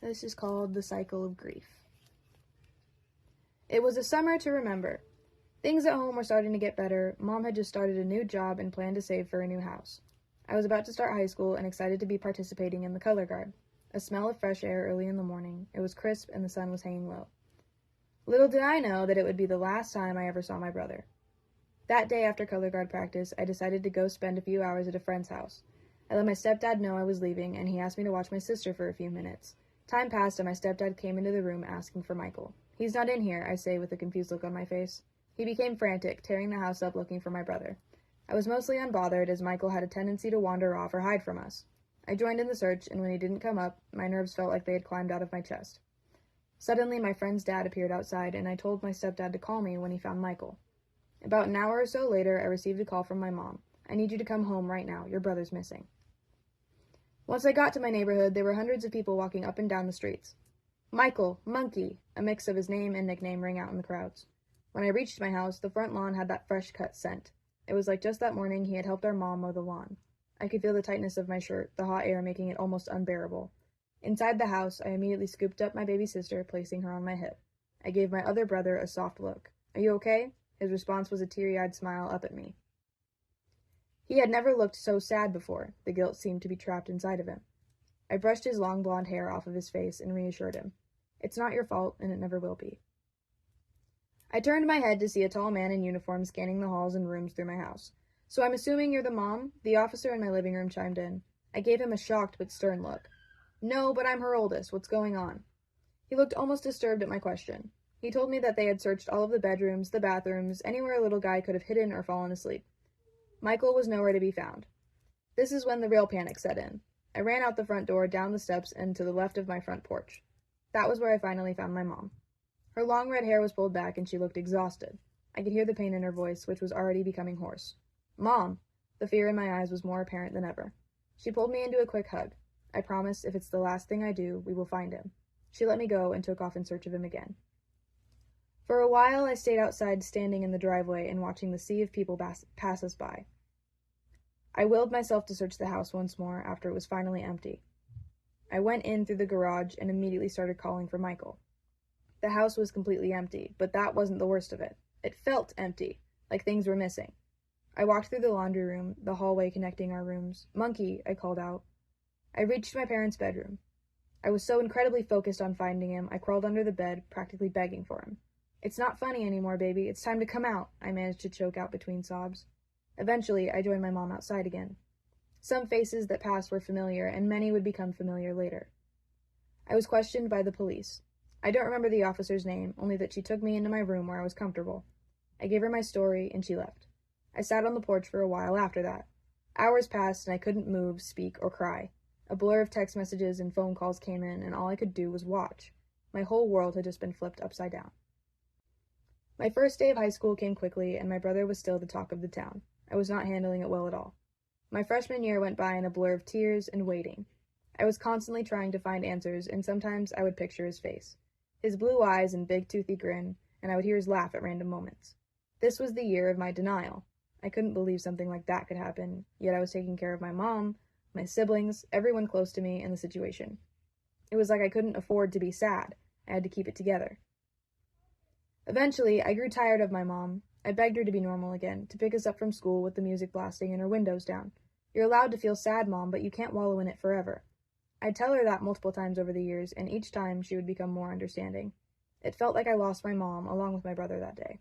This is called The Cycle of Grief. It was a summer to remember. Things at home were starting to get better. Mom had just started a new job and planned to save for a new house. I was about to start high school and excited to be participating in the color guard. A smell of fresh air early in the morning. It was crisp and the sun was hanging low. Little did I know that it would be the last time I ever saw my brother. That day after color guard practice, I decided to go spend a few hours at a friend's house. I let my stepdad know I was leaving, and he asked me to watch my sister for a few minutes. Time passed, and my stepdad came into the room asking for Michael. "He's not in here," I say with a confused look on my face. He became frantic, tearing the house up looking for my brother. I was mostly unbothered, as Michael had a tendency to wander off or hide from us. I joined in the search, and when he didn't come up, my nerves felt like they had climbed out of my chest. Suddenly, my friend's dad appeared outside, and I told my stepdad to call me when he found Michael. About an hour or so later, I received a call from my mom. "I need you to come home right now. Your brother's missing." Once I got to my neighborhood, there were hundreds of people walking up and down the streets. "Michael, Monkey," a mix of his name and nickname rang out in the crowds. When I reached my house, the front lawn had that fresh-cut scent. It was like just that morning he had helped our mom mow the lawn. I could feel the tightness of my shirt, the hot air making it almost unbearable. Inside the house, I immediately scooped up my baby sister, placing her on my hip. I gave my other brother a soft look. "Are you okay?" His response was a teary-eyed smile up at me. He had never looked so sad before. The guilt seemed to be trapped inside of him. I brushed his long blonde hair off of his face and reassured him. "It's not your fault, and it never will be." I turned my head to see a tall man in uniform scanning the halls and rooms through my house. "So I'm assuming you're the mom?" The officer in my living room chimed in. I gave him a shocked but stern look. "No, but I'm her oldest. What's going on?" He looked almost disturbed at my question. He told me that they had searched all of the bedrooms, the bathrooms, anywhere a little guy could have hidden or fallen asleep. Michael was nowhere to be found. This is when the real panic set in. I ran out the front door, down the steps, and to the left of my front porch. That was where I finally found my mom. Her long red hair was pulled back and she looked exhausted. I could hear the pain in her voice, which was already becoming hoarse. "Mom!" The fear in my eyes was more apparent than ever. She pulled me into a quick hug. "I promise if it's the last thing I do, we will find him." She let me go and took off in search of him again. For a while, I stayed outside, standing in the driveway and watching the sea of people pass us by. I willed myself to search the house once more after it was finally empty. I went in through the garage and immediately started calling for Michael. The house was completely empty, but that wasn't the worst of it. It felt empty, like things were missing. I walked through the laundry room, the hallway connecting our rooms. "Monkey," I called out. I reached my parents' bedroom. I was so incredibly focused on finding him, I crawled under the bed, practically begging for him. "It's not funny anymore, baby. It's time to come out," I managed to choke out between sobs. Eventually, I joined my mom outside again. Some faces that passed were familiar, and many would become familiar later. I was questioned by the police. I don't remember the officer's name, only that she took me into my room where I was comfortable. I gave her my story, and she left. I sat on the porch for a while after that. Hours passed, and I couldn't move, speak, or cry. A blur of text messages and phone calls came in, and all I could do was watch. My whole world had just been flipped upside down. My first day of high school came quickly, and my brother was still the talk of the town. I was not handling it well at all. My freshman year went by in a blur of tears and waiting. I was constantly trying to find answers, and sometimes I would picture his face. His blue eyes and big toothy grin, and I would hear his laugh at random moments. This was the year of my denial. I couldn't believe something like that could happen, yet I was taking care of my mom, my siblings, everyone close to me, and the situation. It was like I couldn't afford to be sad. I had to keep it together. Eventually, I grew tired of my mom. I begged her to be normal again, to pick us up from school with the music blasting and her windows down. "You're allowed to feel sad, Mom, but you can't wallow in it forever." I'd tell her that multiple times over the years, and each time she would become more understanding. It felt like I lost my mom, along with my brother, that day.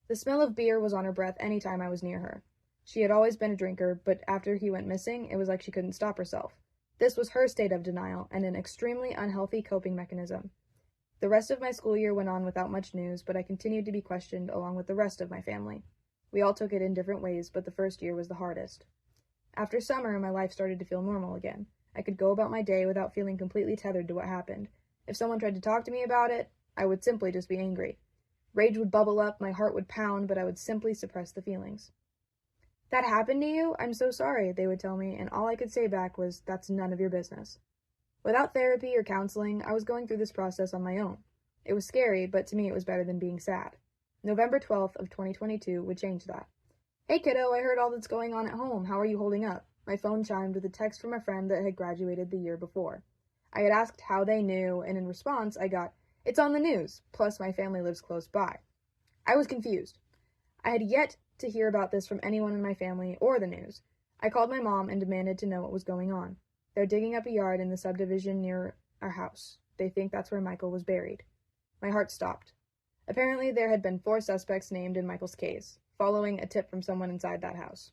The smell of beer was on her breath any time I was near her. She had always been a drinker, but after he went missing, it was like she couldn't stop herself. This was her state of denial, and an extremely unhealthy coping mechanism. The rest of my school year went on without much news, but I continued to be questioned along with the rest of my family. We all took it in different ways, but the first year was the hardest. After summer, my life started to feel normal again. I could go about my day without feeling completely tethered to what happened. If someone tried to talk to me about it, I would simply just be angry. Rage would bubble up, my heart would pound, but I would simply suppress the feelings. "That happened to you? I'm so sorry," they would tell me, and all I could say back was, "That's none of your business." Without therapy or counseling, I was going through this process on my own. It was scary, but to me it was better than being sad. November 12th of 2022 would change that. "Hey kiddo, I heard all that's going on at home. How are you holding up?" My phone chimed with a text from a friend that had graduated the year before. I had asked how they knew, and in response I got, "It's on the news, plus my family lives close by." I was confused. I had yet to hear about this from anyone in my family or the news. I called my mom and demanded to know what was going on. "They're digging up a yard in the subdivision near our house. They think that's where Michael was buried." My heart stopped. Apparently, there had been 4 suspects named in Michael's case, following a tip from someone inside that house.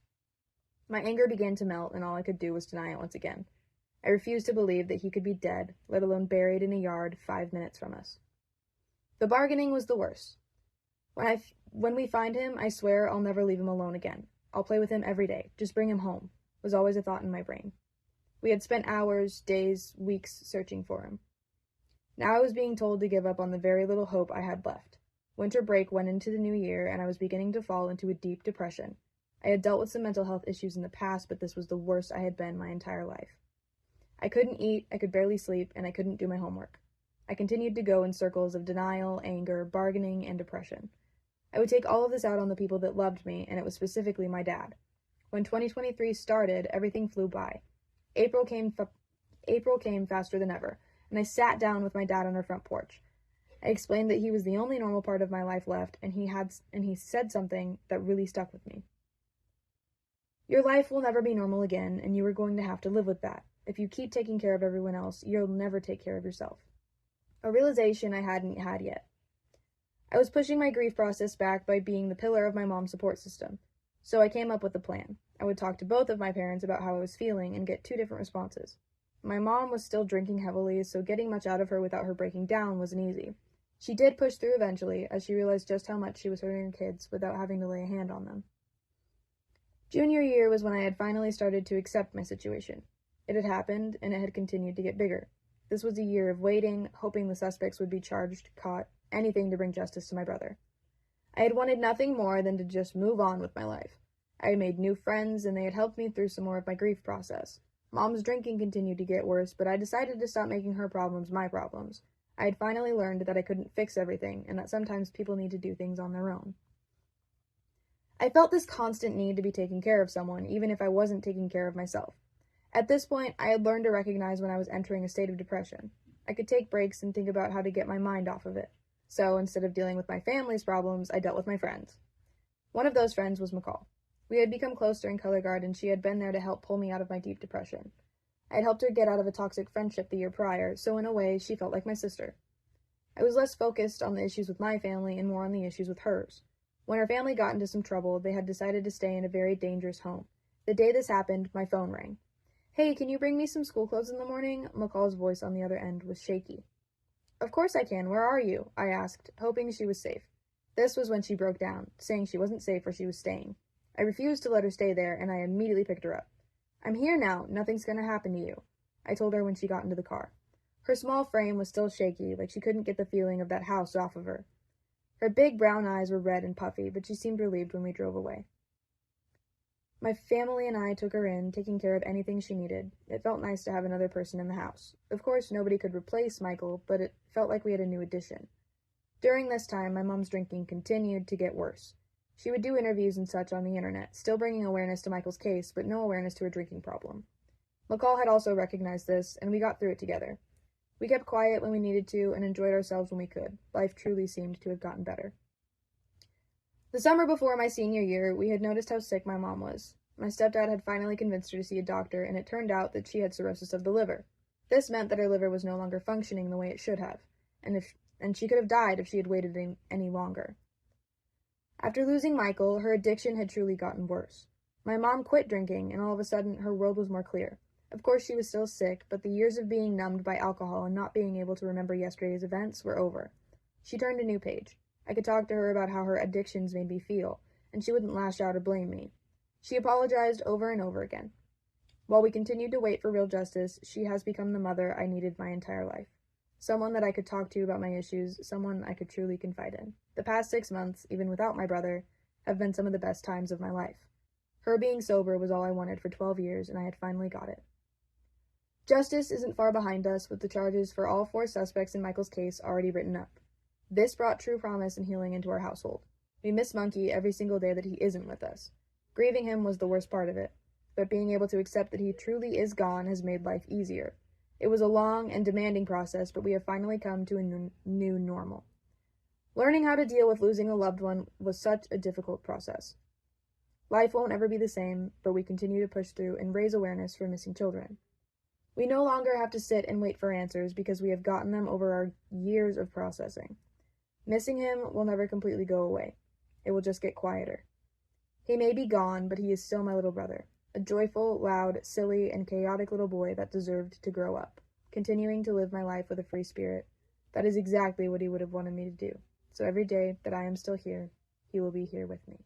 My anger began to melt, and all I could do was deny it once again. I refused to believe that he could be dead, let alone buried in a yard 5 minutes from us. The bargaining was the worst. When we find him, I swear I'll never leave him alone again. I'll play with him every day. Just bring him home, was always a thought in my brain. We had spent hours, days, weeks searching for him. Now I was being told to give up on the very little hope I had left. Winter break went into the new year, and I was beginning to fall into a deep depression. I had dealt with some mental health issues in the past, but this was the worst I had been my entire life. I couldn't eat, I could barely sleep, and I couldn't do my homework. I continued to go in circles of denial, anger, bargaining, and depression. I would take all of this out on the people that loved me, and it was specifically my dad. When 2023 started, everything flew by. April came faster than ever, and I sat down with my dad on our front porch. I explained that he was the only normal part of my life left, and he said something that really stuck with me. "Your life will never be normal again, and you are going to have to live with that. If you keep taking care of everyone else, you'll never take care of yourself." A realization I hadn't had yet. I was pushing my grief process back by being the pillar of my mom's support system. So I came up with a plan. I would talk to both of my parents about how I was feeling and get 2 different responses. My mom was still drinking heavily, so getting much out of her without her breaking down wasn't easy. She did push through eventually, as she realized just how much she was hurting her kids without having to lay a hand on them. Junior year was when I had finally started to accept my situation. It had happened, and it had continued to get bigger. This was a year of waiting, hoping the suspects would be charged, caught, anything to bring justice to my brother. I had wanted nothing more than to just move on with my life. I had made new friends, and they had helped me through some more of my grief process. Mom's drinking continued to get worse, but I decided to stop making her problems my problems. I had finally learned that I couldn't fix everything, and that sometimes people need to do things on their own. I felt this constant need to be taking care of someone, even if I wasn't taking care of myself. At this point, I had learned to recognize when I was entering a state of depression. I could take breaks and think about how to get my mind off of it. So, instead of dealing with my family's problems, I dealt with my friends. One of those friends was McCall. We had become close during color guard, and she had been there to help pull me out of my deep depression. I had helped her get out of a toxic friendship the year prior, so in a way, she felt like my sister. I was less focused on the issues with my family and more on the issues with hers. When her family got into some trouble, they had decided to stay in a very dangerous home. The day this happened, my phone rang. "Hey, can you bring me some school clothes in the morning?" McCall's voice on the other end was shaky. "Of course I can. Where are you?" I asked, hoping she was safe. This was when she broke down, saying she wasn't safe where she was staying. I refused to let her stay there, and I immediately picked her up. "I'm here now. Nothing's going to happen to you," I told her when she got into the car. Her small frame was still shaky, like she couldn't get the feeling of that house off of her. Her big brown eyes were red and puffy, but she seemed relieved when we drove away. My family and I took her in, taking care of anything she needed. It felt nice to have another person in the house. Of course, nobody could replace Michael, but it felt like we had a new addition. During this time, my mom's drinking continued to get worse. She would do interviews and such on the internet, still bringing awareness to Michael's case, but no awareness to her drinking problem. McCall had also recognized this, and we got through it together. We kept quiet when we needed to and enjoyed ourselves when we could. Life truly seemed to have gotten better. The summer before my senior year, we had noticed how sick my mom was. My stepdad had finally convinced her to see a doctor, and it turned out that she had cirrhosis of the liver. This meant that her liver was no longer functioning the way it should have, and she could have died if she had waited any longer. After losing Michael, her addiction had truly gotten worse. My mom quit drinking, and all of a sudden, her world was more clear. Of course, she was still sick, but the years of being numbed by alcohol and not being able to remember yesterday's events were over. She turned a new page. I could talk to her about how her addictions made me feel, and she wouldn't lash out or blame me. She apologized over and over again. While we continued to wait for real justice, she has become the mother I needed my entire life. Someone that I could talk to about my issues, someone I could truly confide in. The past 6 months, even without my brother, have been some of the best times of my life. Her being sober was all I wanted for 12 years, and I had finally got it. Justice isn't far behind us, with the charges for all 4 suspects in Michael's case already written up. This brought true promise and healing into our household. We miss Monkey every single day that he isn't with us. Grieving him was the worst part of it, but being able to accept that he truly is gone has made life easier. It was a long and demanding process, but we have finally come to a new normal. Learning how to deal with losing a loved one was such a difficult process. Life won't ever be the same, but we continue to push through and raise awareness for missing children. We no longer have to sit and wait for answers because we have gotten them over our years of processing. Missing him will never completely go away. It will just get quieter. He may be gone, but he is still my little brother, a joyful, loud, silly, and chaotic little boy that deserved to grow up, continuing to live my life with a free spirit. That is exactly what he would have wanted me to do. So every day that I am still here, he will be here with me.